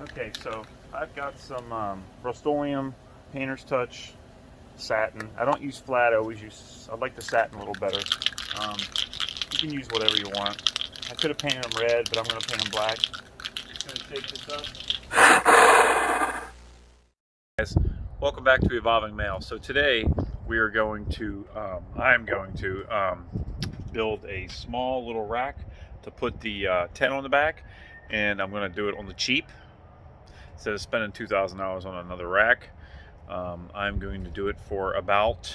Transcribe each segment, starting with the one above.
Okay, so I've got some Rust-Oleum Painter's Touch satin. I don't use flat. I like the satin a little better. You can use whatever you want. I could have painted them red, but I'm going to paint them black. Just going to shake this up. Guys, welcome back to Evolving Male. So today we are going to, I'm going to build a small little rack to put the tent on the back, and I'm going to do it on the cheap. Instead of spending $2,000 on another rack, I'm going to do it for about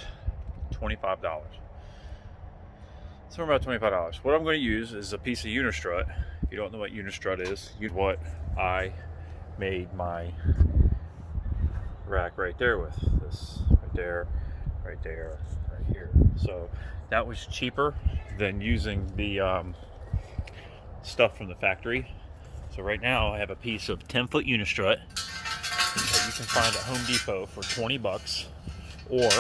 $25. So about $25. What I'm going to use is a piece of Unistrut. If you don't know what Unistrut is, what I made my rack right there with. This right there, right here. So that was cheaper than using the stuff from the factory. So right now I have a piece of 10-foot Unistrut that you can find at Home Depot for 20 bucks, or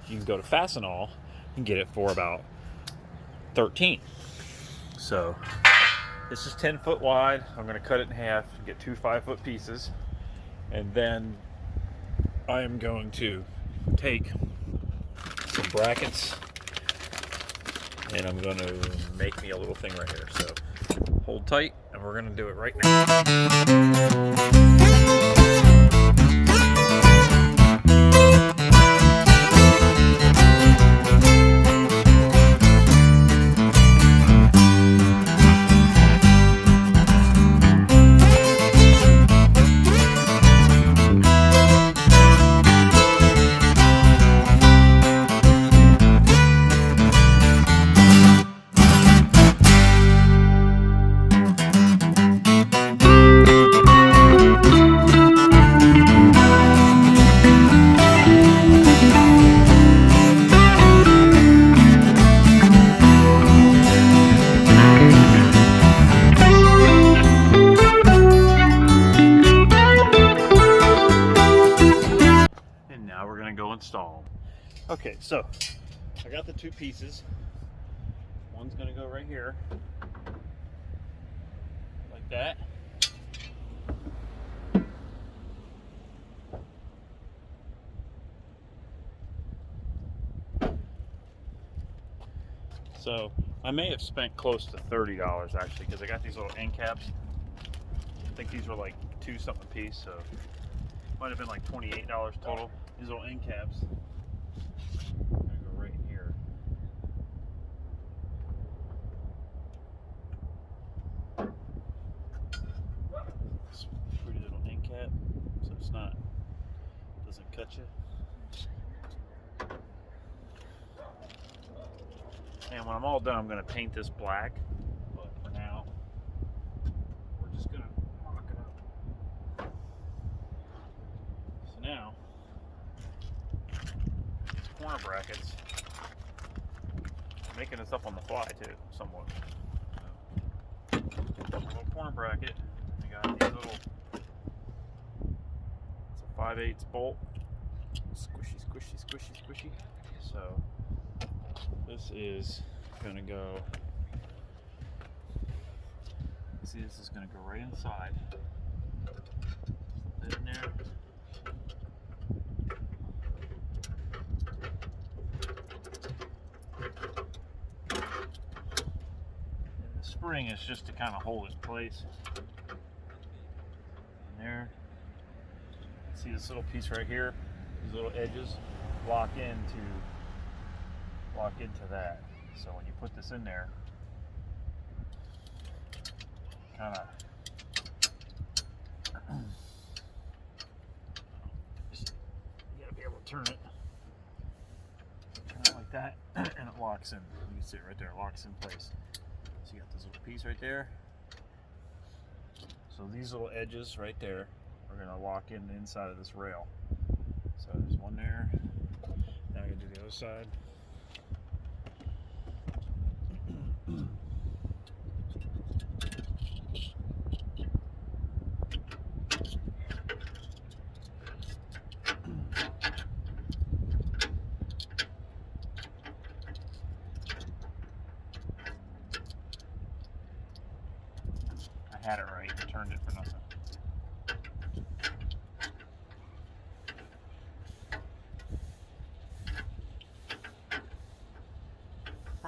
you can go to Fastenal and get it for about 13. So this is 10 foot wide. I'm going to cut it in half and get two 5-foot pieces, and then I am going to take some brackets and I'm going to make me a little thing right here. So hold tight, and we're going to do it right now. We're going to go install them. Okay, so I got the two pieces. One's going to go right here, like that. So I may have spent close to $30 actually, because I got these little end caps. I think these were like $2 something a piece, so might have been like $28 total. These little end caps. I'm gonna go right here. This pretty little end cap, so it's not, doesn't cut you. And when I'm all done, I'm gonna paint this black. But for now, we're just gonna mock it up. So now, corner brackets, I'm making this up on the fly too, somewhat. So, a little corner bracket. I got these little, it's a 5/8 bolt, squishy. So this is gonna go. See, this is gonna go right inside. Slip that in there. Spring is just to kind of hold it in place. And there, see this little piece right here, these little edges lock into that. So when you put this in there, kind of you gotta be able to turn it like that, and it locks in. You can see it right there, it locks in place. So you got this little piece right there. So these little edges right there are going to lock in the inside of this rail. So there's one there. Now I'm going to do the other side. I had it right, I turned it for nothing.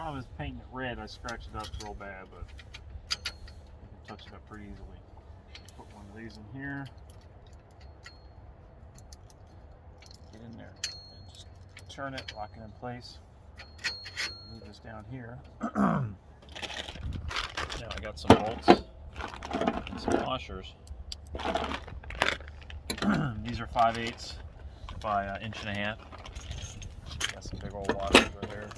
I was painting it red, I scratched it up real bad, but you can touch it up pretty easily. Put one of these in here. Get in there and just turn it, lock it in place. Move this down here. Now I got some bolts and some washers. These are 5/8 by 1.5 inches. Got some big old washers right there.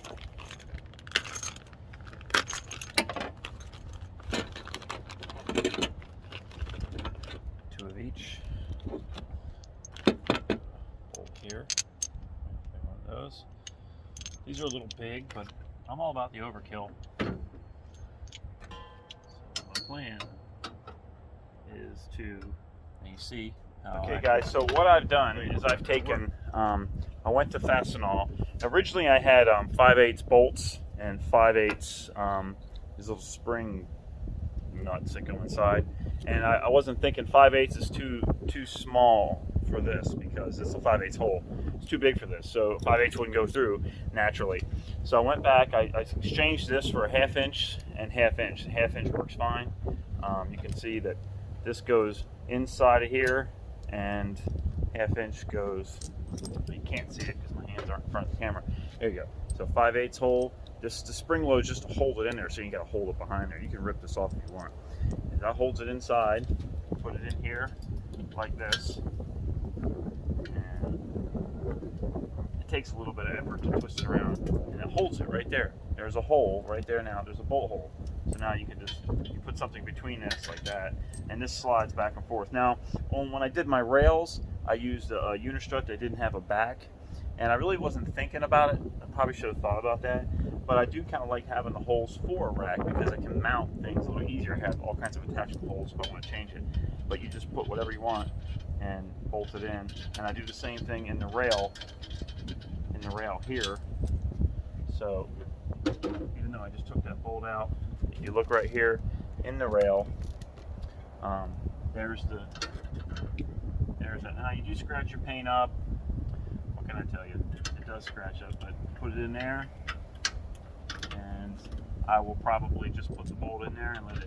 Two of each. Bolt here. One of those. These are a little big, but I'm all about the overkill. So my plan is to, and you see. Okay, guys. So what I've done is I've taken. I went to Fastenal. Originally, I had 5/8 bolts and 5/8 these little spring nuts that go inside, and I wasn't thinking 5/8 is too small for this because it's a 5/8 hole. It's too big for this, so 5/8 wouldn't go through naturally. So I went back. I exchanged this for a 1/2 inch and 1/2 inch. 1/2 inch works fine. You can see that this goes inside of here, and 1/2 inch goes. You can't see it because my hands aren't in front of the camera. There you go. So 5/8 hole. The spring load is just to hold it in there, so you got to hold it behind there. You can rip this off if you want. And that holds it inside. Put it in here like this. And it takes a little bit of effort to twist it around, and it holds it right there. There's a hole right there now. There's a bolt hole. So now you can just put something between this like that, and this slides back and forth. Now, when I did my rails, I used a unistrut that didn't have a back, and I really wasn't thinking about it. I probably should have thought about that, but I do kind of like having the holes for a rack because I can mount things a little easier. I have all kinds of attachment holes if I want to change it, but you just put whatever you want and bolt it in. And I do the same thing in the rail here. So even though I just took that bolt out, if you look right here in the rail, there's it. Now you do scratch your paint up. What can I tell you? It does scratch up, but put it in there, and I will probably just put the bolt in there and let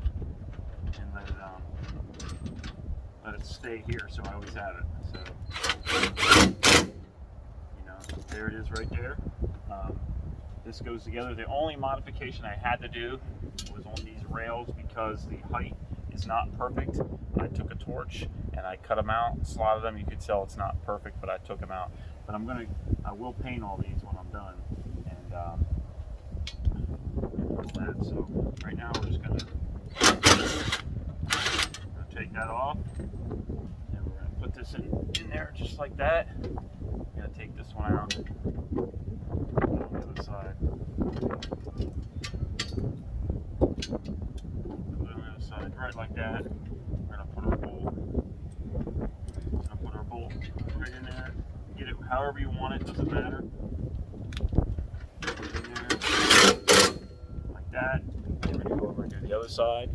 it stay here, so I always have it. So there it is right there. This goes together. The only modification I had to do was on these rails because the height is not perfect. I took a torch and I cut them out, slotted them. You could tell it's not perfect, but I took them out. But I will paint all these when I'm done, and all that. So right now we're just gonna take that off, and we're gonna put this in there just like that. I'm gonna take this one out on the other side. Put it on the other side, right like that. We're gonna put our bolt right in there. Get it however you want it, doesn't matter. Put it in there like that. And we're gonna go over and do the other side.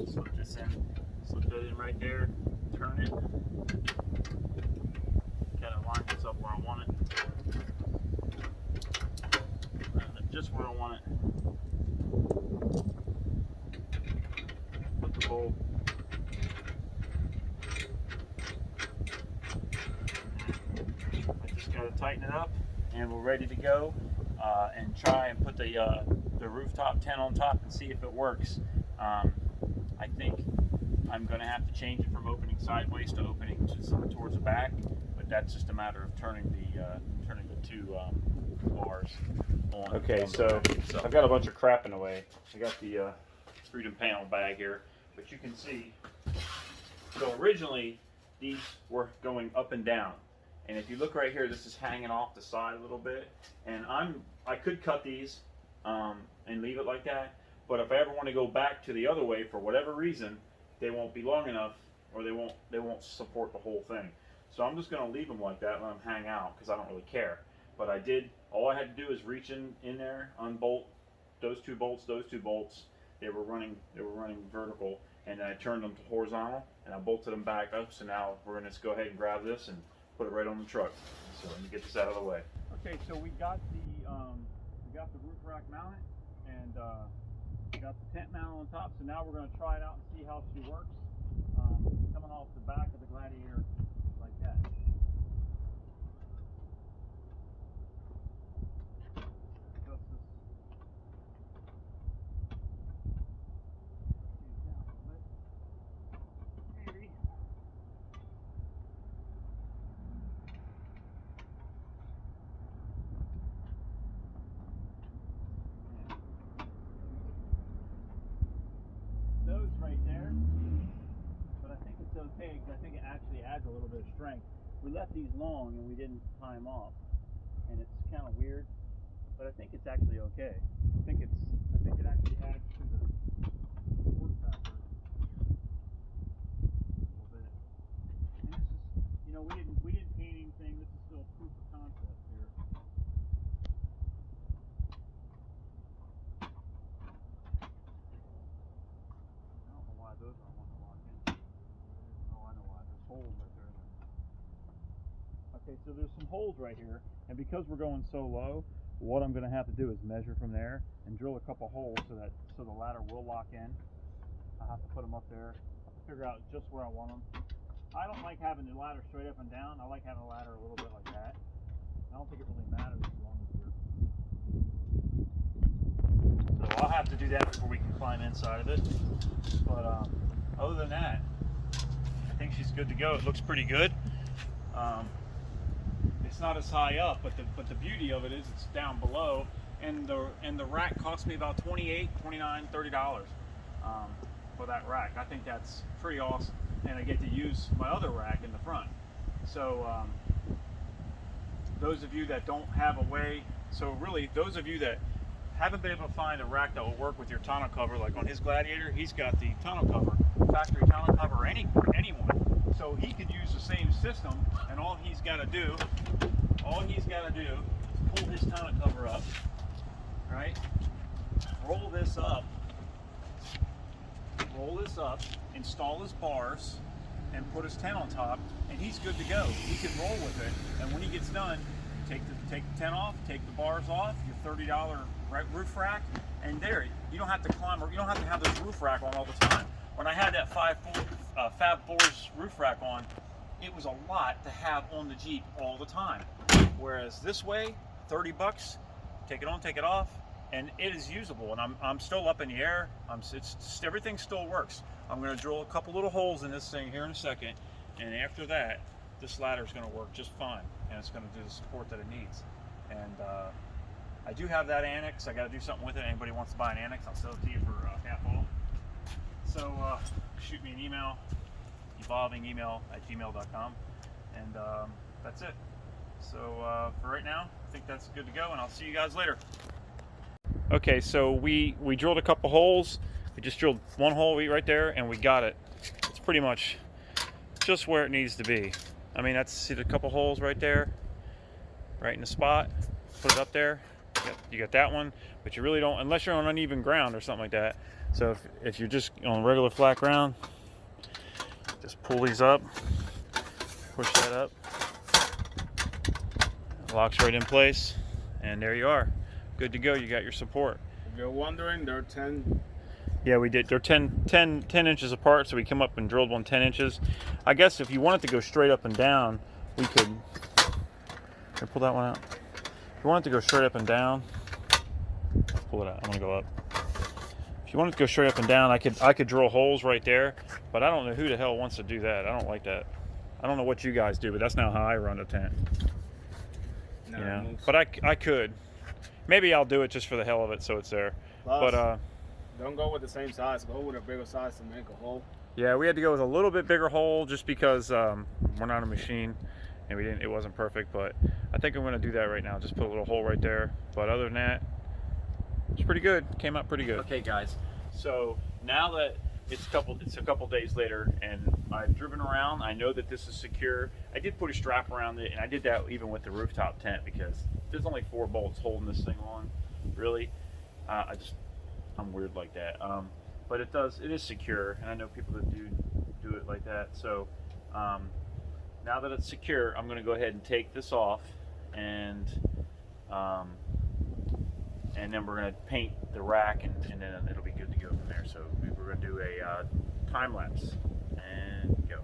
Slip this in, slip that in right there, turn it. Kind of line this up where I want it. Just where I want it. Put the bolt. I just got to tighten it up, and we're ready to go and try and put the rooftop tent on top and see if it works. I think I'm going to have to change it from opening sideways to opening towards the back, but that's just a matter of turning the two bars on. Okay, so I've got a bunch of crap in the way. I got the Freedom panel bag here, but you can see, so originally these were going up and down, and if you look right here, this is hanging off the side a little bit, and I could cut these and leave it like that, but if I ever want to go back to the other way for whatever reason, they won't be long enough, or they won't support the whole thing. So I'm just going to leave them like that and let them hang out because I don't really care. But all I had to do is reach in there, unbolt those two bolts. They were running vertical, and then I turned them to horizontal, and I bolted them back up. So now we're going to go ahead and grab this and put it right on the truck. So let me get this out of the way. Okay, so we got the roof rack mounted, and we got the tent mount on top. So now we're going to try it out and see how she works. Coming off the back of the Gladiator like that. Adjust this. Down a little bit. Maybe. Those right there, but I think it's okay because I think it actually adds a little bit of strength. We left these long and we didn't tie them off, and it's kind of weird, but I think it's actually okay. I think it actually adds to the work factor a little bit. And this is, you know, we didn't paint anything. This is still proof of concept here. Those I want to lock in. Oh, I know why. There's holes right there. Okay, so there's some holes right here, and because we're going so low, what I'm going to have to do is measure from there and drill a couple holes so the ladder will lock in. I have to put them up there. I have to figure out just where I want them. I don't like having the ladder straight up and down. I like having the ladder a little bit like that. I don't think it really matters as long as you're. So I'll have to do that before we can climb inside of it. But other than that, I think she's good to go. It looks pretty good. It's not as high up, but the beauty of it is it's down below, and the rack cost me about $28, $29, $30 for that rack. I think that's pretty awesome, and I get to use my other rack in the front. So those of you that don't have a way, so really those of you that haven't been able to find a rack that will work with your tonneau cover, like on his Gladiator, he's got the tonneau cover, factory tonneau cover, anyone. So he could use the same system, and all he's got to do is pull his tonneau cover up, right? Roll this up, install his bars, and put his tent on top, and he's good to go. He can roll with it, and when he gets done, take the tent off, take the bars off, your $30 roof rack, and there, you don't have to climb, or you don't have to have this roof rack on all the time. When I had that Fab Fours roof rack on, it was a lot to have on the Jeep all the time. Whereas this way, 30 bucks, take it on, take it off, and it is usable. And I'm still up in the air. Everything still works. I'm going to drill a couple little holes in this thing here in a second, and after that, this ladder is going to work just fine, and it's going to do the support that it needs. And I do have that annex. I got to do something with it. Anybody wants to buy an annex, I'll sell it to you for half off. So shoot me an email, eVOLVINGmALE@gmail.com, and that's it. So for right now, I think that's good to go, and I'll see you guys later. Okay, so we drilled a couple holes. We just drilled one hole right there, and we got it. It's pretty much just where it needs to be. I mean, see the couple holes right there, right in the spot. Put it up there. You got that one, but you really don't, unless you're on uneven ground or something like that. So if you're just on regular flat ground, just pull these up, push that up, it locks right in place, and there you are, good to go. You got your support. If you're wondering, they're 10. Yeah, we did. They're 10 inches apart, so we come up and drilled one 10 inches. I guess if you wanted to go straight up and down, we could. Here, pull that one out. If you wanted to go straight up and down, pull it out. I'm gonna go up. If you wanted to go straight up and down, I could drill holes right there, but I don't know who the hell wants to do that. I don't like that. I don't know what you guys do, but that's not how I run a tent. No, you know? But I could. Maybe I'll do it just for the hell of it, so it's there. Plus, but don't go with the same size. Go with a bigger size to make a hole. yeah, we had to go with a little bit bigger hole just because we're not a machine, and it wasn't perfect. But I think I'm going to do that right now. Just put a little hole right there. But other than that, it's pretty good. Came out pretty good. Okay, guys. So now that it's a couple days later, and I've driven around, I know that this is secure. I did put a strap around it, and I did that even with the rooftop tent because there's only 4 bolts holding this thing on. Really, I'm weird like that. But it is secure, and I know people that do it like that. So now that it's secure, I'm going to go ahead and take this off, and then we're going to paint the rack, and then it'll be good to go from there. So we're going to do a time lapse and go.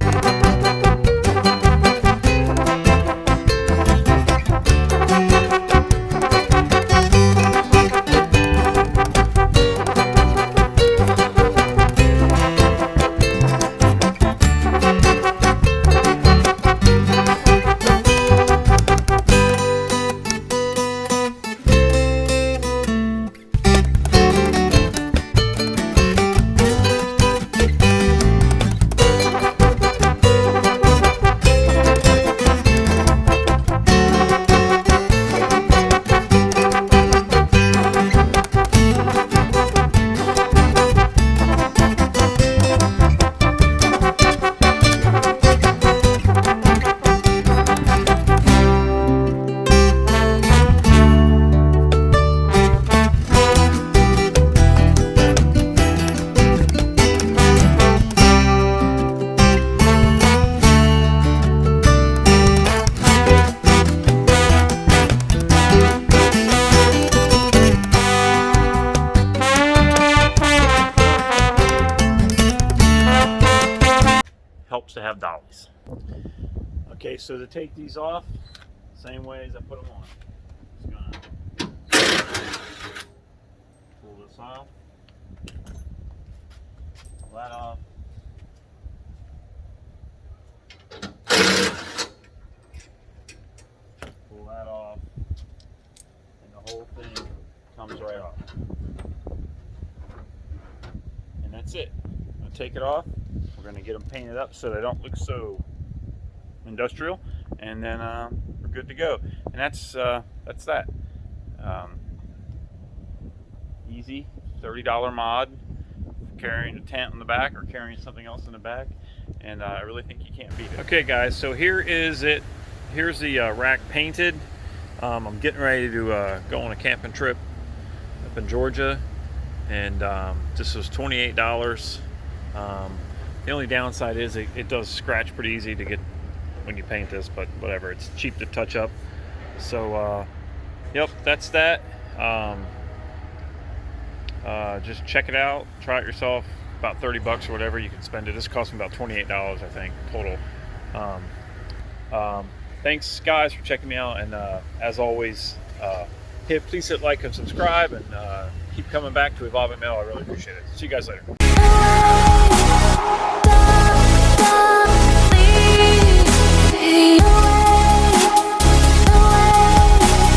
Helps to have dollies. Okay, so to take these off, same way as I put them on. Just gonna pull this off, pull that off, pull that off, and the whole thing comes right off. And that's it. I'm gonna take it off. We're going to get them painted up so they don't look so industrial, and then we're good to go. And that's that. Easy $30 mod, carrying a tent on the back or carrying something else in the back, and I really think you can't beat it. Okay guys, so here is it. Here's the rack painted. I'm getting ready to go on a camping trip up in Georgia, and this was $28. The only downside is it does scratch pretty easy to get when you paint this, but whatever, it's cheap to touch up. So yep, that's that. Just check it out, try it yourself. About 30 bucks or whatever you can spend it. This cost me about $28, I think, total. Thanks guys for checking me out, and as always, please hit like and subscribe, and keep coming back to eVOLVINGmALE. I really appreciate it. See you guys later.